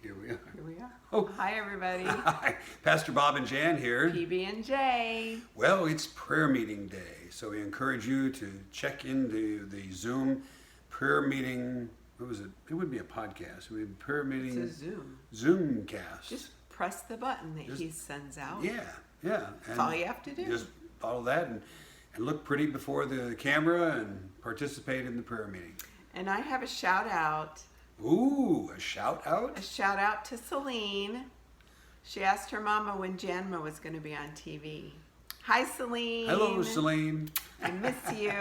Here we are. Here we are. Oh. Hi, everybody. Hi, Pastor Bob and Jan here. PB&J. Well, it's prayer meeting day, so we encourage you to check into the Zoom prayer meeting. What was it? It would be a podcast. It would be prayer meeting. It's a Zoom. Zoomcast. Just press the button that he sends out. Yeah. That's all you have to do. Just follow that and look pretty before the camera and participate in the prayer meeting. And I have a shout out. Ooh, a shout out? A shout out to Celine. She asked her mama when Janma was going to be on TV. Hi, Celine. Hello, Celine. I miss you.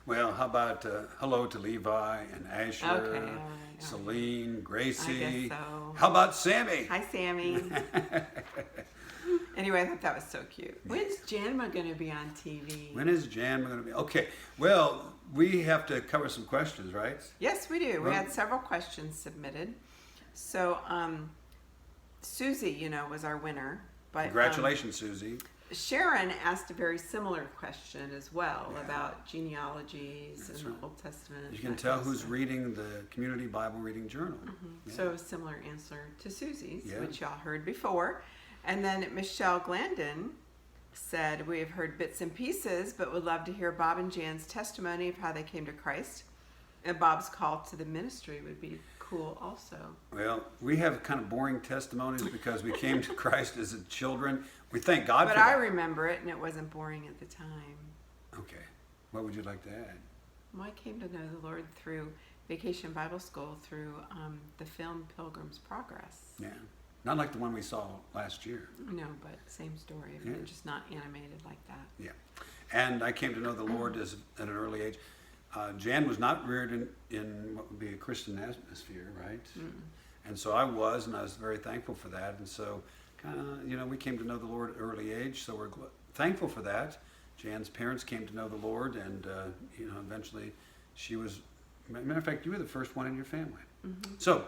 Well, how about hello to Levi and Asher, Okay, all right. Celine, Gracie. I guess so. How about Sammy? Hi, Sammy. Anyway, I thought that was so cute. When's Janma going to be on TV? When is Jan going to be? Okay, well, we have to cover some questions, right? Yes, we do. We Well- had several questions submitted. So, Susie, was our winner. But Congratulations, Susie. Sharon asked a very similar question as well Yeah. about genealogies That's and right. the Old Testament. You can that tell kind of who's stuff. reading the Community Bible Reading Journal. Yeah. So, a similar answer to Susie's, Yeah. which y'all heard before. And then Michelle Glandon said, we have heard bits and pieces, but would love to hear Bob and Jan's testimony of how they came to Christ. And Bob's call to the ministry would be cool also. Well, we have kind of boring testimonies because we came to Christ as children. We thank God But for I that. remember it, and it wasn't boring at the time. Okay, what would you like to add? Well, I came to know the Lord through Vacation Bible School, through the film Pilgrim's Progress. Yeah, not like the one we saw last year. No, but same story, Yeah. just not animated like that. Yeah, and I came to know the Lord at an early age. Jan was not reared in what would be a Christian atmosphere, right? And so I was, and I was very thankful for that. And so, kind of, we came to know the Lord at an early age, so we're thankful for that. Jan's parents came to know the Lord, and eventually, she was. Matter of fact, you were the first one in your family. So,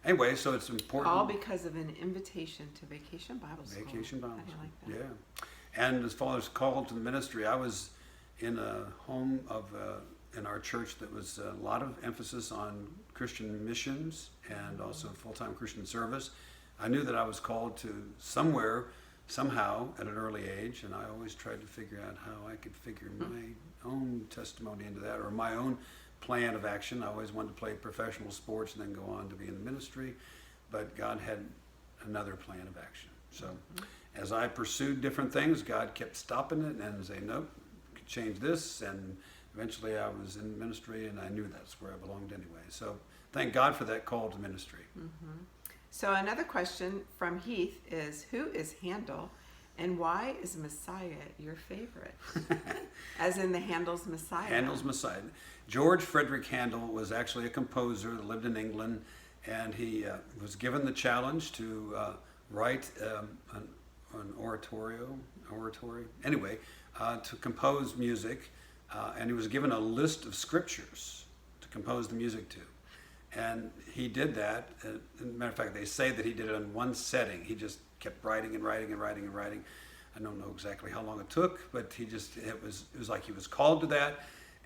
anyway, so it's important. All because of an invitation to Vacation Bible School. Vacation Bible How do you School. like that? Yeah. And as far as called to the ministry, I was in a home of in our church that was a lot of emphasis on Christian missions and also full-time Christian service. I knew that I was called to somewhere, somehow, at an early age, and I always tried to figure out how I could figure my own testimony into that, or my own plan of action. I always wanted to play professional sports and then go on to be in the ministry, but God had another plan of action. So as I pursued different things, God kept stopping it and saying, nope, change this, and eventually I was in ministry, and I knew that's where I belonged anyway. So thank God for that call to ministry. So another question from Heath is, who is Handel, and why is Messiah your favorite? As in the Handel's Messiah. Handel's Messiah. George Frederick Handel was actually a composer that lived in England, and he was given the challenge to write an oratory, to compose music, and he was given a list of scriptures to compose the music to. And he did that. As a matter of fact, they say that he did it in one setting. He just kept writing and writing and writing and writing. I don't know exactly how long it took, but it was like he was called to that.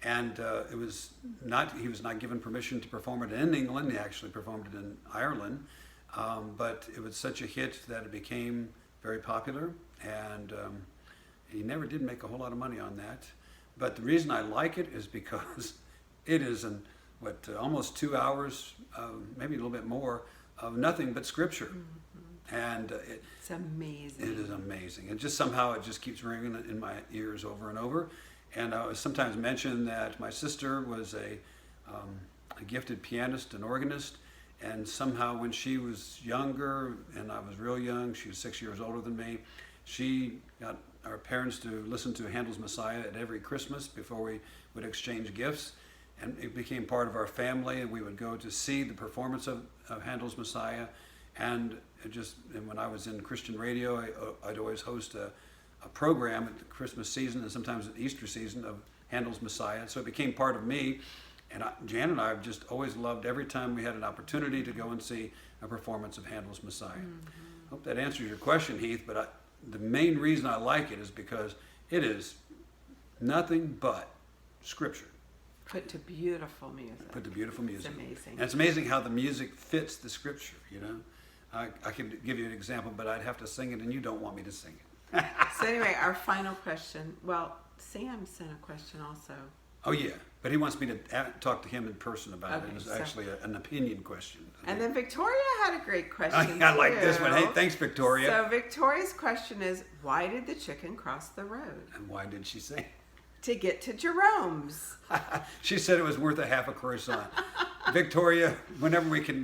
And he was not given permission to perform it in England. He actually performed it in Ireland. But it was such a hit that it became very popular. And he never did make a whole lot of money on that. But the reason I like it is because it is almost 2 hours, maybe a little bit more, of nothing but scripture. And It's amazing. it is amazing. And just somehow it just keeps ringing in my ears over and over. And I sometimes mention that my sister was a gifted pianist and organist. And somehow when she was younger, and I was real young, she was 6 years older than me, she got our parents to listen to Handel's Messiah at every Christmas before we would exchange gifts. And it became part of our family, and we would go to see the performance of Handel's Messiah. And when I was in Christian radio, I'd always host a program at the Christmas season and sometimes at Easter season of Handel's Messiah. So it became part of me. And Jan and I have just always loved every time we had an opportunity to go and see a performance of Handel's Messiah. Hope that answers your question, Heath, but the main reason I like it is because it is nothing but Scripture. Put to beautiful music. Put to beautiful music. It's amazing. And it's amazing how the music fits the scripture, you know. I could give you an example, but I'd have to sing it, and you don't want me to sing it. So anyway, our final question. Well, Sam sent a question also. Oh, yeah. But he wants me to talk to him in person about it. Okay, It was so- actually an opinion question. And then Victoria had a great question. I like this one. Hey, too. thanks, Victoria. So Victoria's question is, why did the chicken cross the road? And why did she say? To get to Jerome's. She said it was worth a half a croissant. Victoria, whenever we can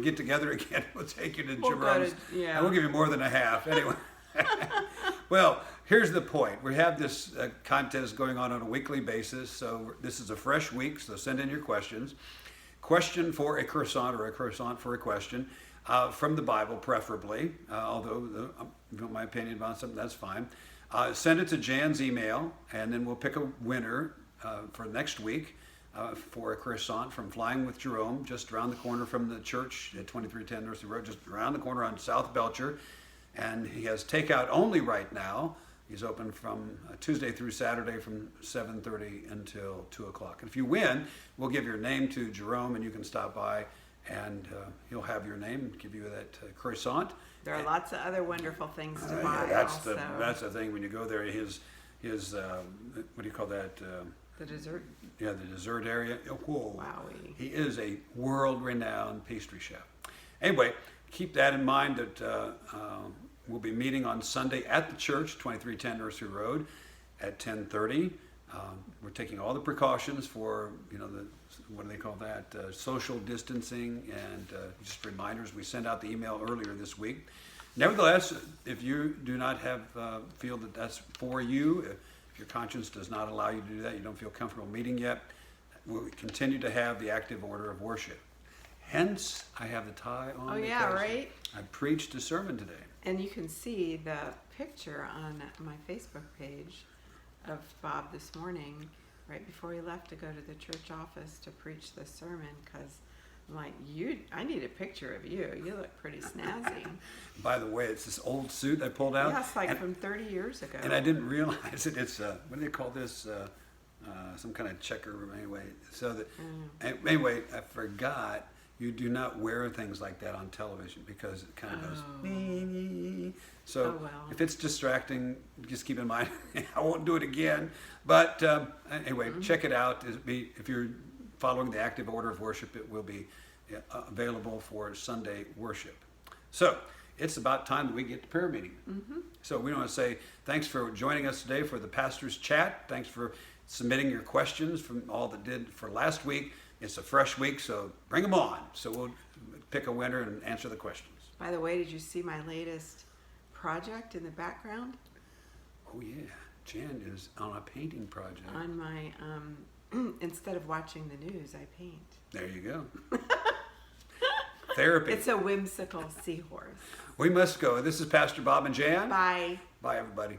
get together again, we'll take you to We'll go Jerome's. to- yeah. And we'll give you more than a half. Anyway. Well, here's the point. We have this contest going on a weekly basis. So this is a fresh week. So send in your questions. Question for a croissant or a croissant for a question from the Bible, preferably. Although, if you want my opinion about something, that's fine. Send it to Jan's email, and then we'll pick a winner for next week for a croissant from Flying with Jerome, just around the corner from the church at 2310 Nursery Road, just around the corner on South Belcher. And he has takeout only right now. He's open from Tuesday through Saturday from 7:30 until 2 o'clock. And if you win, we'll give your name to Jerome, and you can stop by, and he'll have your name and give you that croissant. There are lots of other wonderful things to buy. Yeah, also. that's the thing when you go there. His what do you call that? The dessert. Yeah, the dessert area. Oh, whoa. Wowie. He is a world-renowned pastry chef. Anyway, keep that in mind that we'll be meeting on Sunday at the church, 2310 Nursery Road, at 10:30. We're taking all the precautions for, what do they call that? Social distancing, and just reminders. We sent out the email earlier this week. Nevertheless, if you do not feel that that's for you, if your conscience does not allow you to do that, you don't feel comfortable meeting yet, we'll continue to have the active order of worship. Hence, I have the tie on. Oh, yeah, because right? I preached a sermon today. And you can see the picture on my Facebook page of Bob this morning, right before he left to go to the church office to preach the sermon, because I'm like, I need a picture of you. You look pretty snazzy. By the way, it's this old suit I pulled out. Yeah, it's like and, from 30 years ago. and I didn't realize it. It's, what do they call this? Some kind of checker, anyway. So that, anyway, I forgot. You do not wear things like that on television because it kind of goes. So Oh, well. if it's distracting, just keep in mind I won't do it again. But anyway, check it out. If you're following the active order of worship, it will be available for Sunday worship. So it's about time that we get to prayer meeting. So we want to say thanks for joining us today for the pastor's chat. Thanks for submitting your questions from all that did for last week. It's a fresh week, so bring them on. So we'll pick a winner and answer the questions. By the way, did you see my latest project in the background? Oh yeah, Jan is on a painting project. On my, instead of watching the news, I paint. There you go. Therapy. It's a whimsical seahorse. We must go. This is Pastor Bob and Jan. Bye. Bye, everybody.